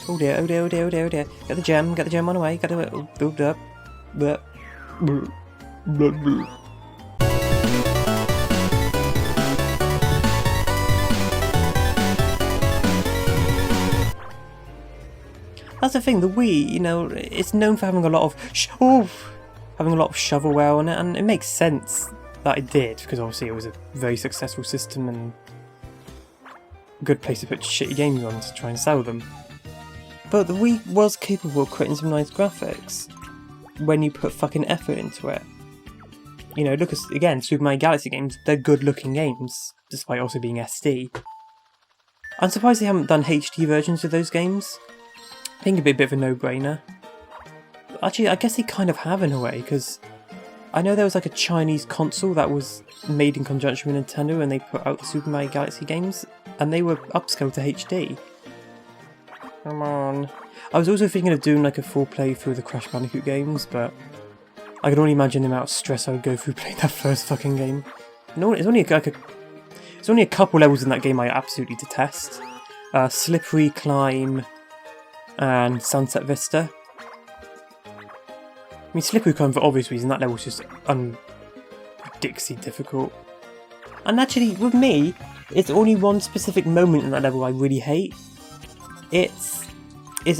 Oh dear, oh dear, oh dear, oh dear, oh dear. Get the gem on the way, get the build up. Blah, blah, blah, blah. That's the thing, the Wii, you know, it's known for having a lot of shovelware on it, and it makes sense that it did, because obviously it was a very successful system and a good place to put shitty games on to try and sell them. But the Wii was capable of creating some nice graphics when you put fucking effort into it. You know, look at, again, Super Mario Galaxy games, they're good looking games, despite also being SD. I'm surprised they haven't done HD versions of those games. I think it'd be a bit of a no-brainer. Actually, I guess they kind of have in a way, because I know there was like a Chinese console that was made in conjunction with Nintendo and they put out the Super Mario Galaxy games, and they were upscaled to HD. Come on. I was also thinking of doing like a full playthrough of the Crash Bandicoot games, but I can only imagine the amount of stress I would go through playing that first fucking game. No, it's only a couple levels in that game I absolutely detest. Slippery Climb and Sunset Vista. I mean, Slippery Climb for obvious reasons, that level's just ridiculously difficult. And actually, with me, it's only one specific moment in that level I really hate. It's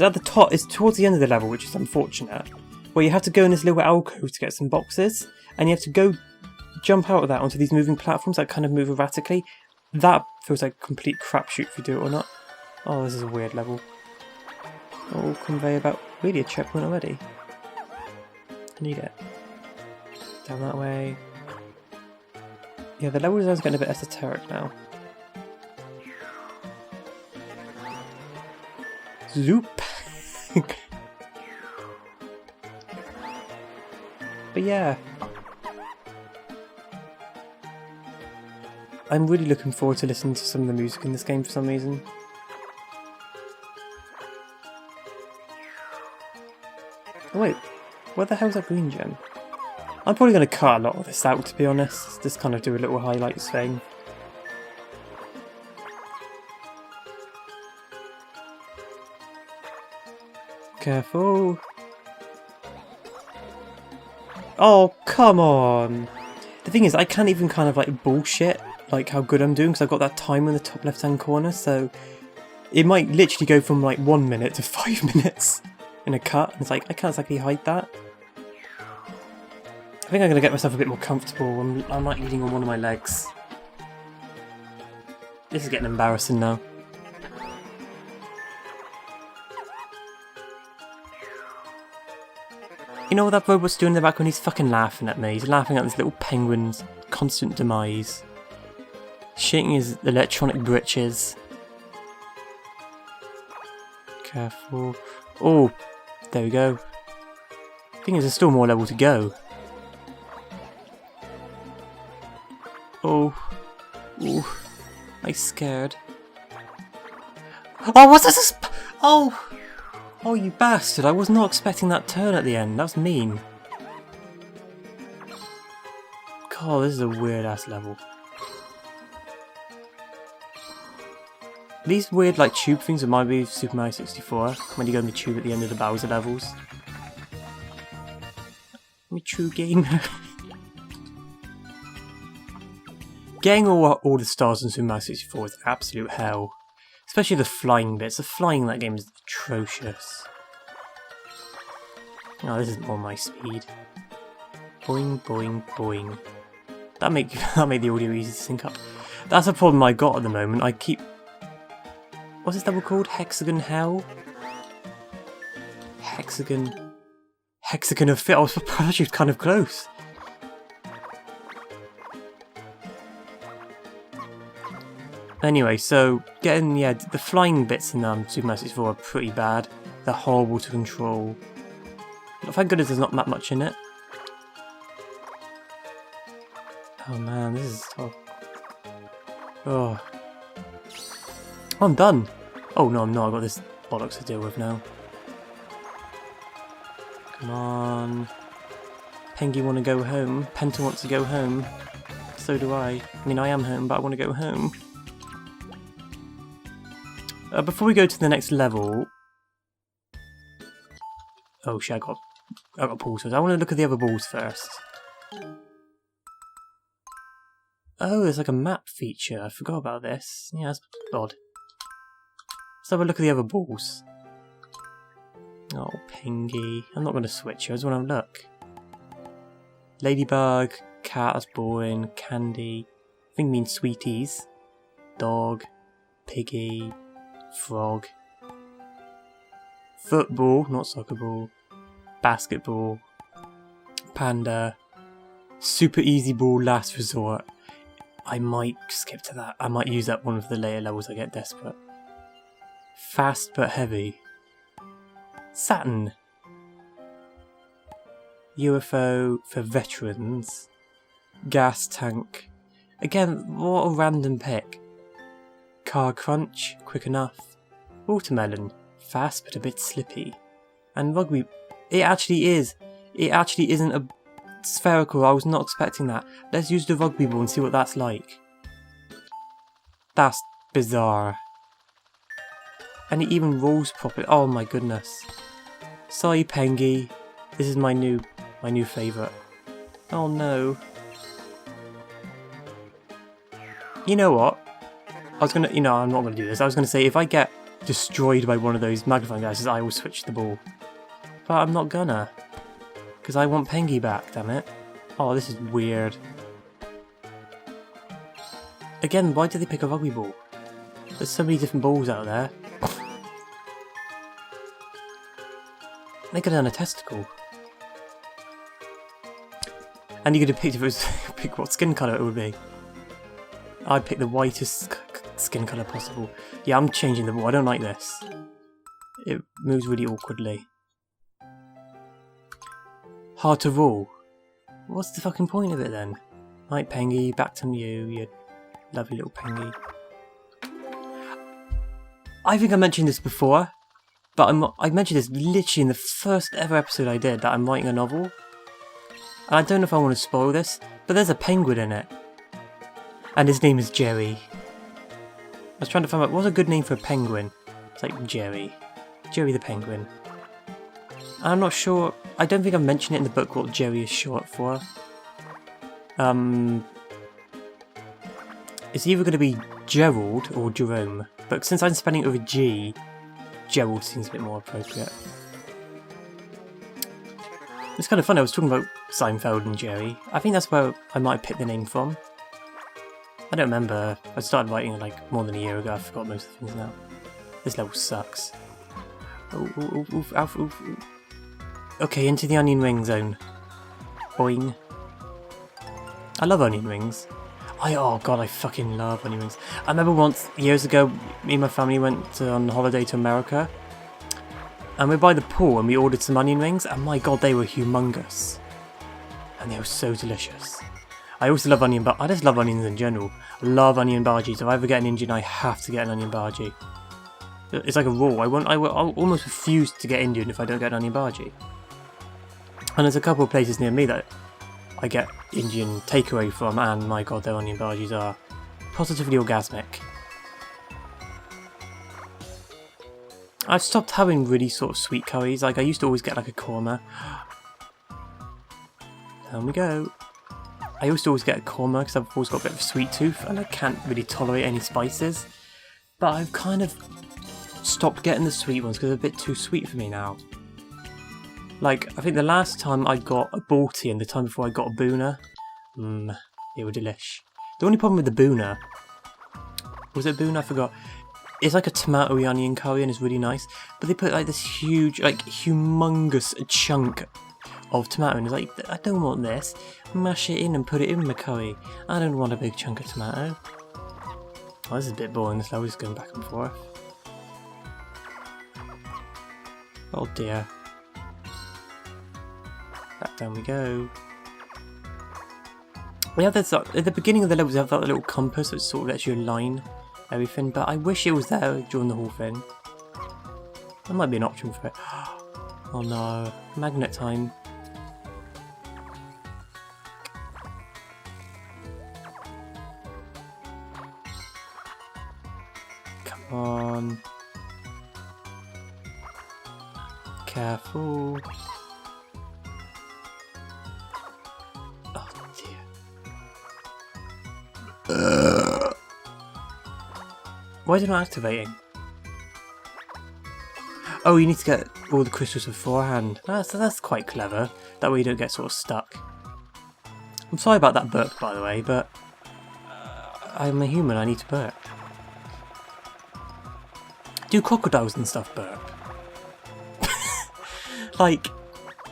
at the top, it's towards the end of the level, which is unfortunate, where you have to go in this little alcove to get some boxes, and you have to go jump out of that onto these moving platforms that kind of move erratically. That feels like a complete crapshoot if you do it or not. Oh, this is a weird level. Oh, conveyor belt. Really a checkpoint already? I need it. Down that way. Yeah, the level design's getting a bit esoteric now. Zoop! But yeah. I'm really looking forward to listening to some of the music in this game for some reason. Oh wait, where the hell's that green gem? I'm probably going to cut a lot of this out, to be honest. Just kind of do a little highlights thing. Careful. Oh, come on! The thing is, I can't even kind of like bullshit like how good I'm doing, because I've got that timer in the top left hand corner, so it might literally go from like 1 minute to 5 minutes in a cut, and it's like, I can't exactly hide that. I think I'm going to get myself a bit more comfortable. I'm like leaning on one of my legs. This is getting embarrassing now. You know what that robot's doing in the background? He's fucking laughing at me. He's laughing at this little penguin's constant demise. Shaking his electronic britches. Careful. Oh, there we go. Thing is, there's still more level to go. Oh. Ooh. I'm scared. Oh, what's this? Oh! Oh, you bastard. I was not expecting that turn at the end. That was mean. God, this is a weird-ass level. These weird, like, tube things remind me of Super Mario 64, when you go in the tube at the end of the Bowser levels. I'm a true gamer. Getting all the stars in Super Mario 64 is absolute hell. Especially the flying bits. The flying in that game is atrocious. Oh, this isn't on my speed. Boing, boing, boing. That made the audio easy to sync up. That's a problem I got at the moment. I keep... What's this level called? Hexagon Hell? Hexagon of Fit. I was actually kind of close. Anyway, so getting, yeah, the flying bits in Super Mario 64 are pretty bad. They're horrible to control. But thank goodness there's not that much in it. Oh man, this is tough. Oh. I'm done. Oh no, I'm not. I've got this bollocks to deal with now. Come on. Pengy want to go home. Penta wants to go home. So do I. I mean, I am home, but I want to go home. Before we go to the next level, Oh shit, I got balls. I want to look at the other balls first. Oh, there's like a map feature. I forgot about this. Yeah, that's odd. Let's have a look at the other balls. Oh, Pengy. I'm not going to switch. I just want to look. Ladybug, cat, that's boring. Candy. I think it means sweeties. Dog. Piggy. Frog. Football, not soccer ball. Basketball. Panda. Super easy ball, last resort. I might skip to that. I might use that one for the later levels I get desperate. Fast but heavy. Saturn. UFO for veterans. Gas tank. Again, what a random pick. Car crunch, quick enough. Watermelon, fast but a bit slippy. And rugby. It actually is. It actually isn't a spherical. I was not expecting that. Let's use the rugby ball and see what that's like. That's bizarre. And it even rolls properly. Oh my goodness. Sorry, Pengy. This is my new favourite. Oh no. You know what? I'm not gonna do this. I was gonna say if I get destroyed by one of those magnifying glasses, I will switch the ball. But I'm not gonna. Because I want Pengy back, damn it. Oh, this is weird. Again, why did they pick a rugby ball? There's so many different balls out there. They could have done a testicle. And you could have picked if it was pick what skin colour it would be. I'd pick the whitest skin colour possible. Yeah, I'm changing the ball. I don't like this. It moves really awkwardly. Hard to roll. What's the fucking point of it then? Right, Pengy, back to you lovely little Pengy. I think I mentioned this before, but I mentioned this literally in the first ever episode I did, that I'm writing a novel. And I don't know if I want to spoil this, but there's a penguin in it. And his name is Jerry. I was trying to find out what's a good name for a penguin. It's like Jerry. Jerry the penguin. I'm not sure. I don't think I've mentioned it in the book what Jerry is short for. It's either going to be Gerald or Jerome. But since I'm spelling it with a G, Gerald seems a bit more appropriate. It's kind of fun. I was talking about Seinfeld and Jerry. I think that's where I might have picked the name from. I don't remember. I started writing it like more than a year ago. I forgot most of the things now. This level sucks. Okay, into the onion ring zone. Boing. I love onion rings. Oh god, I fucking love onion rings. I remember once, years ago, me and my family went on holiday to America. And we were by the pool and we ordered some onion rings. And my god, they were humongous. And they were so delicious. I also love onion, but I just love onions in general. I love onion bhajis. If I ever get an Indian, I have to get an onion bhaji. It's like a rule. I'll almost refuse to get Indian if I don't get an onion bhaji. And there's a couple of places near me that I get Indian takeaway from, and my god, their onion bhajis are positively orgasmic. I've stopped having really sort of sweet curries. Like I used to always get like a korma. Down we go. I used to always get a korma because I've always got a bit of a sweet tooth and I can't really tolerate any spices. But I've kind of stopped getting the sweet ones because they're a bit too sweet for me now. Like, I think the last time I got a Balti and the time before I got a Boona, they were delish. The only problem with the Boona, was it Boona? I forgot. It's like a tomatoey onion curry and it's really nice, but they put like this huge, like humongous chunk of tomato and it's like, I don't want this. Mash it in and put it in my curry. I don't want a big chunk of tomato. Oh, this is a bit boring, this level is going back and forth. Oh dear. Back down we go. We have this, at the beginning of the levels, we have that little compass that sort of lets you align everything, but I wish it was there during the whole thing. There might be an option for it. Oh no, magnet time. Come on. Careful. Oh dear. Why is it not activating? Oh, you need to get all the crystals beforehand. That's quite clever. That way you don't get sort of stuck. I'm sorry about that burp, by the way, but I'm a human, I need to burp. Do crocodiles and stuff burp? Like,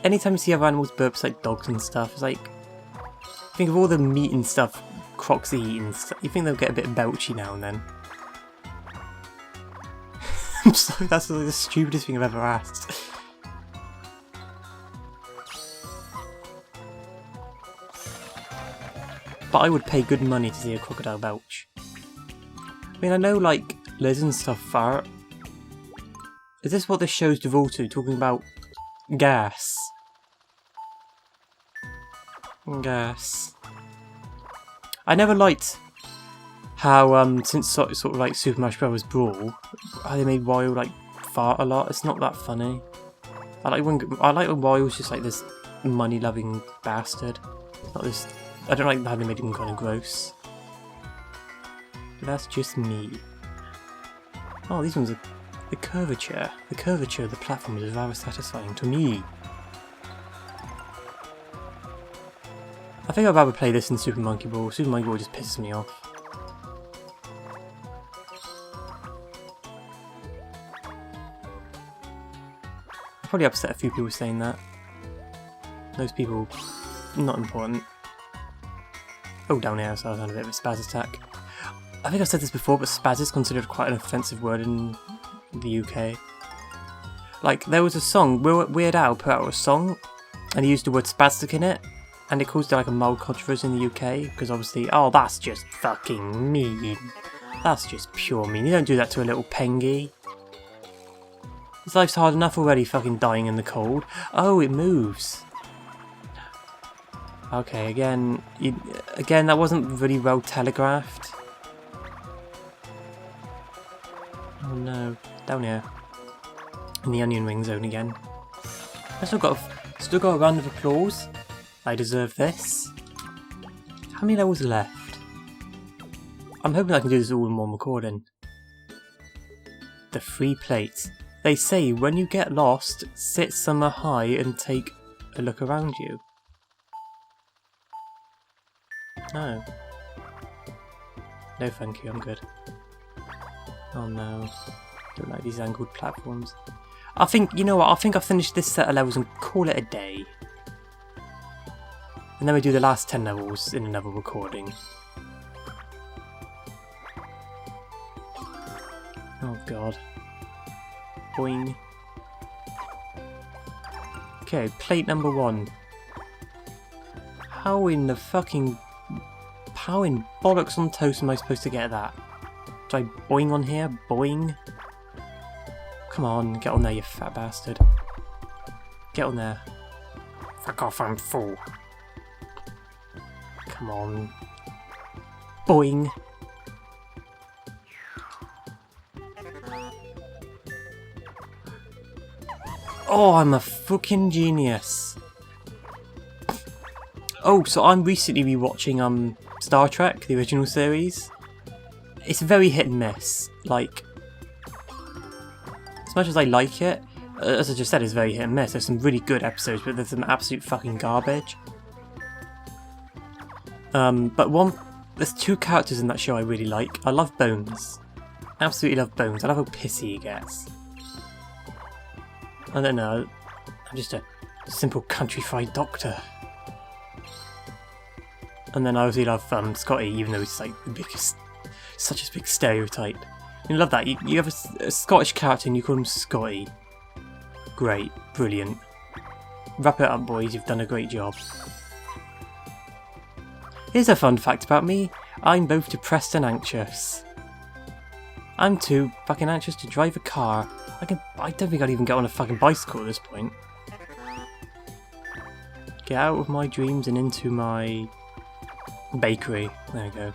anytime you see other animals burp, like dogs and stuff, it's like, think of all the meat and stuff crocs eat and stuff, you think they'll get a bit belchy now and then. I'm sorry, that's like the stupidest thing I've ever asked. But I would pay good money to see a crocodile belch. I mean, I know, like, lizards and stuff fart. Is this what this show's devoted to? Talking about gas? Gas. I never liked how, since sort of like Super Smash Bros. Brawl, how they made Wario, like, fart a lot. It's not that funny. I like when Wario's just like this money-loving bastard. Not this. I don't like how they made him kind of gross. But that's just me. Oh, these ones are the curvature. The curvature of the platform is rather satisfying to me. I think I'd rather play this than Super Monkey Ball. Super Monkey Ball just pisses me off. I'll probably upset a few people saying that. Those people, not important. Oh, down here, so I was on a bit of a spaz attack. I think I've said this before, but spaz is considered quite an offensive word in the UK. Like, there was a song, Weird Al put out a song, and he used the word spastic in it, and it caused like a mild controversy in the UK, because obviously, oh, that's just fucking mean. That's just pure mean. You don't do that to a little pengy. His life's hard enough already, fucking dying in the cold. Oh, it moves. Okay, again, that wasn't really well telegraphed. Oh no, down here. In the onion ring zone again. I still got a round of applause. I deserve this. How many levels are left? I'm hoping I can do this all in one recording. The free plate. They say when you get lost, sit somewhere high and take a look around you. No. No thank you, I'm good. Oh no. Don't like these angled platforms. I think, you know what, I think I'll finish this set of levels and call it a day. And then we do the last 10 levels in another recording. Oh god. Boing. Okay, plate number 1. How in bollocks on toast am I supposed to get that? Do I boing on here? Boing? Come on, get on there, you fat bastard. Get on there. Fuck off, I'm full. Come on. Boing. Oh, I'm a fucking genius. Oh, so I'm recently rewatching Star Trek, the original series. It's very hit and miss. Like, as much as I like it, as I just said, it's very hit and miss. There's some really good episodes, but there's some absolute fucking garbage. But there's 2 characters in that show I really like. I love Bones. Absolutely love Bones. I love how pissy he gets. I don't know. I'm just a simple countrified doctor. And then I obviously love Scotty, even though he's like the biggest, such a big stereotype. You love that. You have a Scottish character and you call him Scotty. Great, brilliant. Wrap it up, boys. You've done a great job. Here's a fun fact about me. I'm both depressed and anxious. I'm too fucking anxious to drive a car. I don't think I'd even get on a fucking bicycle at this point. Get out of my dreams and into my bakery. There we go.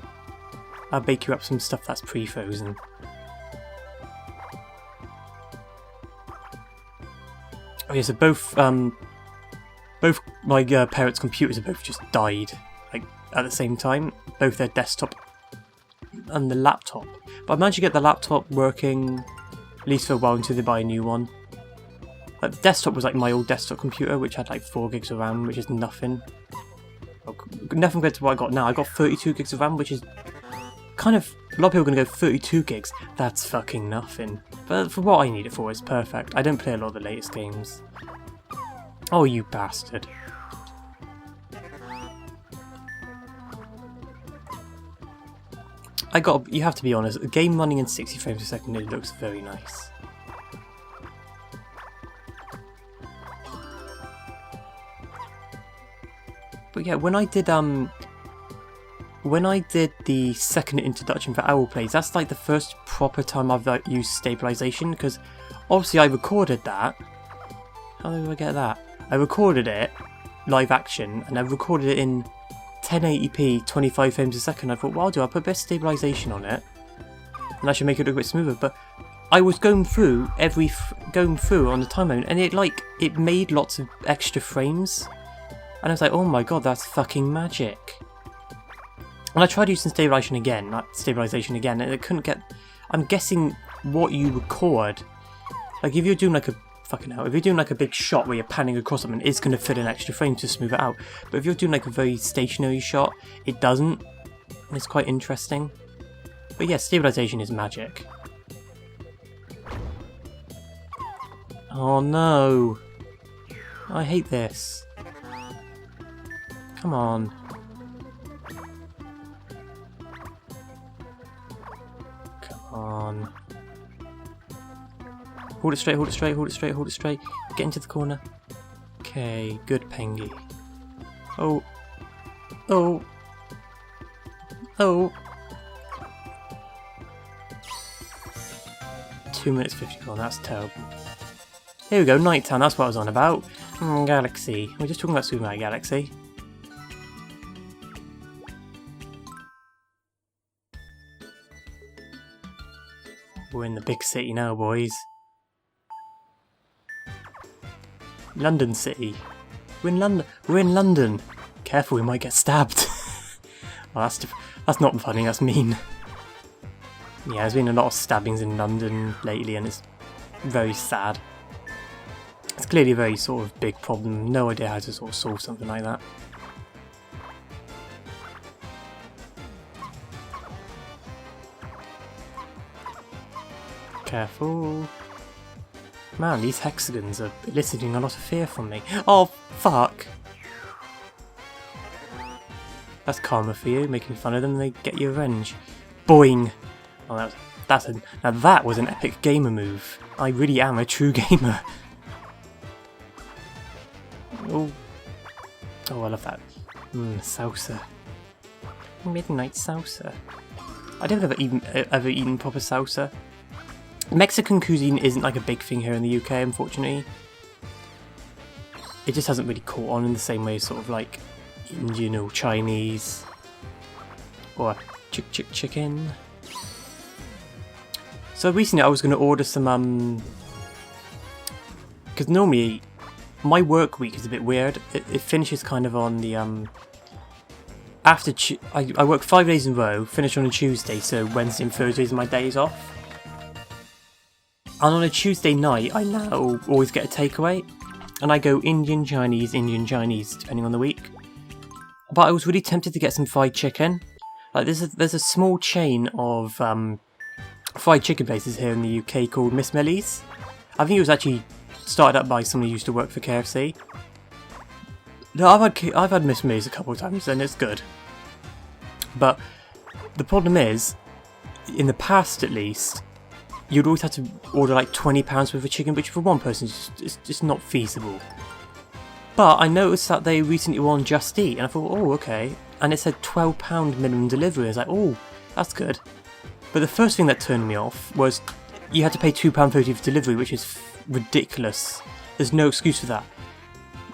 I'll bake you up some stuff that's pre-frozen. Oh yeah, so both my parents' computers have both just died, like, at the same time. Both their desktop and the laptop. But I managed to get the laptop working, at least for a while, until they buy a new one. Like, the desktop was like my old desktop computer, which had like 4 gigs of RAM, which is nothing. Nothing compared to what I got now. I got 32 gigs of RAM, which is kind of... A lot of people are going to go 32 gigs. That's fucking nothing. But for what I need it for, it's perfect. I don't play a lot of the latest games. Oh, you bastard. You have to be honest, a game running in 60 frames per second, it looks very nice. But yeah, when I did the second introduction for OwlPlays, that's like the first proper time I've used stabilization, because obviously I recorded that. How did I get that? I recorded it, live action, and I recorded it in 1080p, 25 frames a second. I thought, well, I'll put a bit of stabilization on it, and that should make it look a bit smoother. But I was going through on the timeline, and it made lots of extra frames, and I was like, oh my god, that's fucking magic. And I tried using stabilization again, and it couldn't get... I'm guessing what you record, like if you're doing like a... Fucking hell, if you're doing like a big shot where you're panning across something, it's going to fit an extra frame to smooth it out. But if you're doing like a very stationary shot, it doesn't. And it's quite interesting. But yeah, stabilization is magic. Oh no. I hate this. Come on. Come on. Hold it straight, hold it straight, hold it straight, hold it straight. Get into the corner. Okay, good Pengy. Oh. Oh. Oh. 2 minutes 51, that's terrible. Here we go, Nighttime, that's what I was on about. Galaxy. We're just talking about Super Mario Galaxy. We're in the big city now, boys. London City. We're in London. We're in London. Careful, we might get stabbed. Oh, that's not funny. That's mean. Yeah, there's been a lot of stabbings in London lately, and it's very sad. It's clearly a very sort of big problem. No idea how to sort of solve something like that. Careful. Man, these hexagons are eliciting a lot of fear from me. Oh, fuck! That's karma for you, making fun of them and they get your revenge. Boing! Oh, now that was an epic gamer move. I really am a true gamer. Oh. Oh, I love that. Salsa. Midnight salsa. I've never ever eaten proper salsa. Mexican cuisine isn't like a big thing here in the UK, unfortunately. It just hasn't really caught on in the same way as sort of like Indian or Chinese or chicken. So recently I was going to order some because normally my work week is a bit weird. It finishes kind of on the I work 5 days in a row, finish on a Tuesday, so Wednesday and Thursdays are my days off. And on a Tuesday night, I now always get a takeaway, and I go Indian, Chinese, depending on the week. But I was really tempted to get some fried chicken. Like there's a small chain of fried chicken places here in the UK called Miss Millie's. I think it was actually started up by someone who used to work for KFC. No, I've had Miss Millie's a couple of times, and it's good. But the problem is, in the past at least, you'd always have to order like £20 worth of chicken, which for one person is just not feasible. But I noticed that they recently were on Just Eat, and I thought, oh, okay. And it said £12 minimum delivery. I was like, oh, that's good. But the first thing that turned me off was you had to pay £2.30 for delivery, which is ridiculous. There's no excuse for that.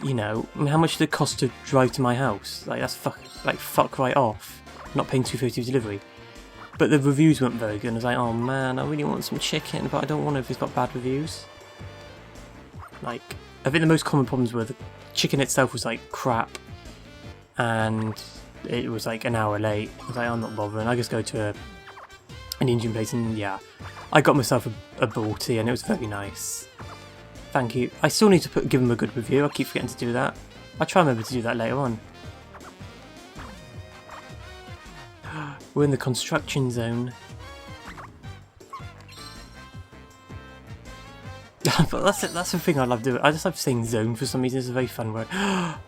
You know, I mean, how much did it cost to drive to my house? Like, that's fuck right off. Not paying £2.50 for delivery. But the reviews weren't very good, and I was like, oh man, I really want some chicken, but I don't want it if it's got bad reviews. Like, I think the most common problems were the chicken itself was like crap, and it was like an hour late. I was like, I'm not bothering. I just go to an Indian place, and yeah, I got myself a balti, and it was very nice. Thank you. I still need to give them a good review. I keep forgetting to do that. I'll try and remember to do that later on. We're in the construction zone. But that's the thing I love doing. I just love saying zone for some reason. It's a very fun word. Oh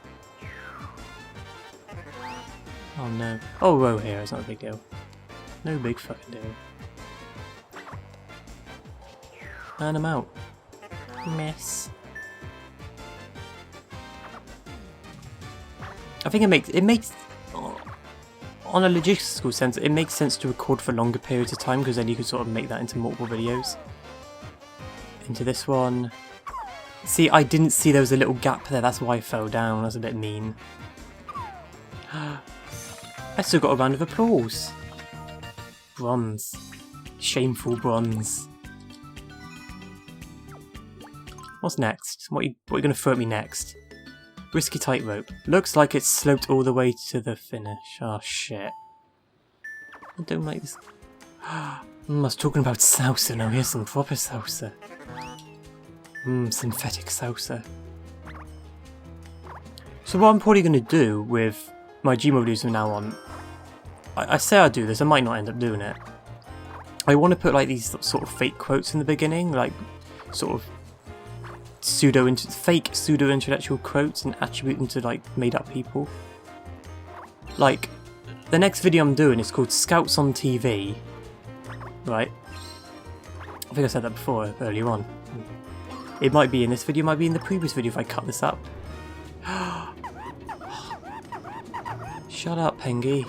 no. Oh, row here. It's not a big deal. No big fucking deal. And I'm out. Mess. I think it makes on a logistical sense, it makes sense to record for longer periods of time because then you can sort of make that into multiple videos. Into this one. See, I didn't see there was a little gap there, that's why I fell down. That's a bit mean. I still got a round of applause. Bronze. Shameful bronze. What's next? What are you going to throw at me next? Risky tightrope. Looks like it's sloped all the way to the finish. Oh shit. I don't like this. I was talking about salsa, now here's some proper salsa. Synthetic salsa. So what I'm probably going to do with my Gmail videos from now on, I say I do this, I might not end up doing it. I want to put like these sort of fake quotes in the beginning, like sort of fake pseudo-intellectual quotes and attribute them to like made up people. Like, the next video I'm doing is called Scouts on TV, right? I think I said that before, earlier on. It might be in this video, it might be in the previous video if I cut this up. Shut up, Pengy.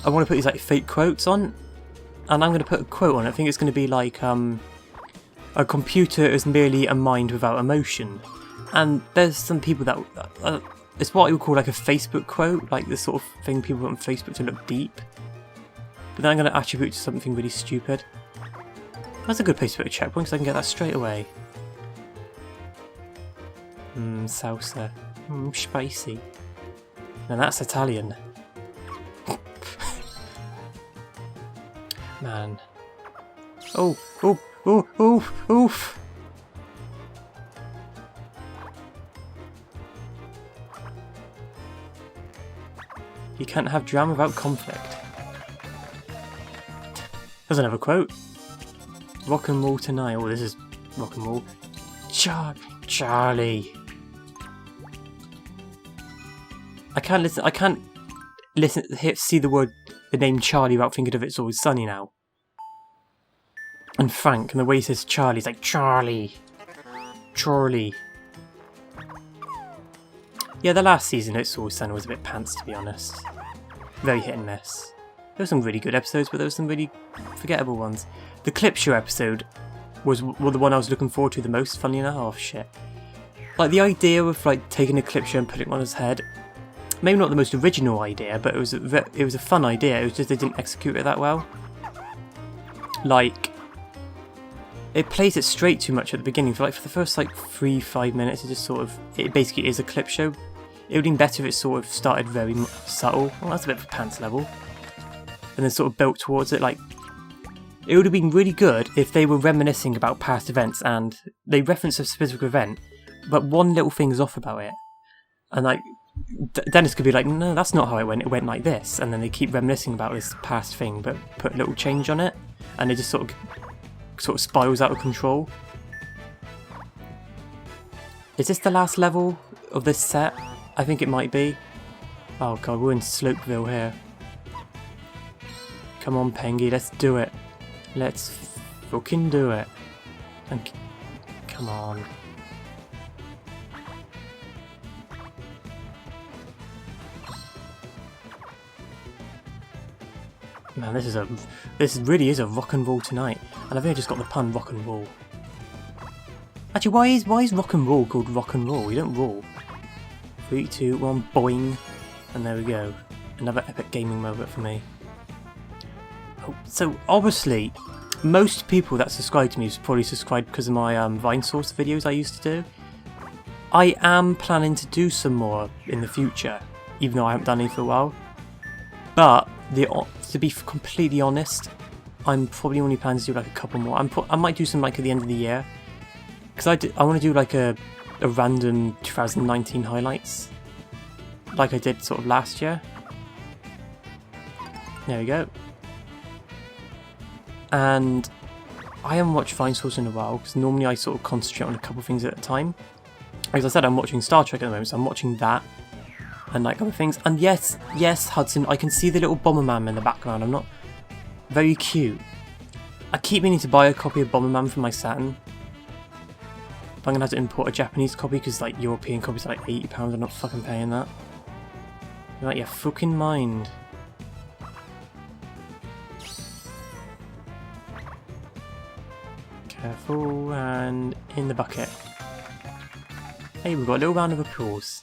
I want to put these like fake quotes on, and I'm going to put a quote on it. I think it's going to be like, a computer is merely a mind without emotion. And there's some people that... it's what I would call like a Facebook quote, like the sort of thing people put on Facebook to look deep. But then I'm going to attribute to something really stupid. That's a good place to put a checkpoint because I can get that straight away. Salsa. Spicy. Now that's Italian. Man. Oh, oof. You can't have drama without conflict. There's another quote. Rock and roll tonight. Oh, this is rock and roll. Charlie. I can't see the name Charlie without thinking of It's Always Sunny now. And Frank, and the way he says Charlie, he's like, Charlie. Yeah, the last season It's Always Sunny was a bit pants, to be honest. Very hit and miss. There were some really good episodes, but there were some really forgettable ones. The Clip Show episode was the one I was looking forward to the most, funny enough. Oh shit. Like, the idea of like taking a clip show and putting it on his head, maybe not the most original idea, but it was a fun idea. It was just they didn't execute it that well. Like, it plays it straight too much at the beginning. For the first like 3-5 minutes, it basically is a clip show. It would have been better if it sort of started very subtle. Well, that's a bit of a pants level. And then sort of built towards it. Like, it would have been really good if they were reminiscing about past events and they reference a specific event, but one little thing's off about it. And like, Dennis could be like, no, that's not how it went. It went like this. And then they keep reminiscing about this past thing, but put a little change on it. And it just sort of spirals out of control. Is this the last level of this set? I think it might be. Oh god, we're in Slopeville here. Come on, Pengy, let's do it. Let's fucking do it. And come on. Man, this really is a rock and roll tonight. And I think I just got the pun rock and roll. Actually, why is rock and roll called rock and roll? You don't roll. 3, 2, 1, boing. And there we go. Another epic gaming moment for me. Oh, so obviously, most people that subscribe to me is probably subscribed because of my Vine Source videos I used to do. I am planning to do some more in the future, even though I haven't done any for a while. But to be completely honest, I'm probably only planning to do like a couple more. I might do some like at the end of the year, because I want to do like a random 2019 highlights, like I did sort of last year. There we go. And I haven't watched Vine Source in a while, because normally I sort of concentrate on a couple things at a time. As I said, I'm watching Star Trek at the moment, so I'm watching that and like other things. And yes, Hudson, I can see the little Bomberman in the background. I'm not very cute. I keep meaning to buy a copy of Bomberman for my Saturn. But I'm gonna have to import a Japanese copy because like European copies are like £80. I'm not fucking paying that. You're like, your fucking mind. Careful, and in the bucket. Hey, we've got a little round of applause.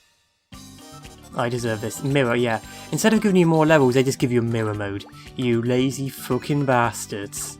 I deserve this. Mirror, yeah. Instead of giving you more levels, they just give you a mirror mode. You lazy fucking bastards.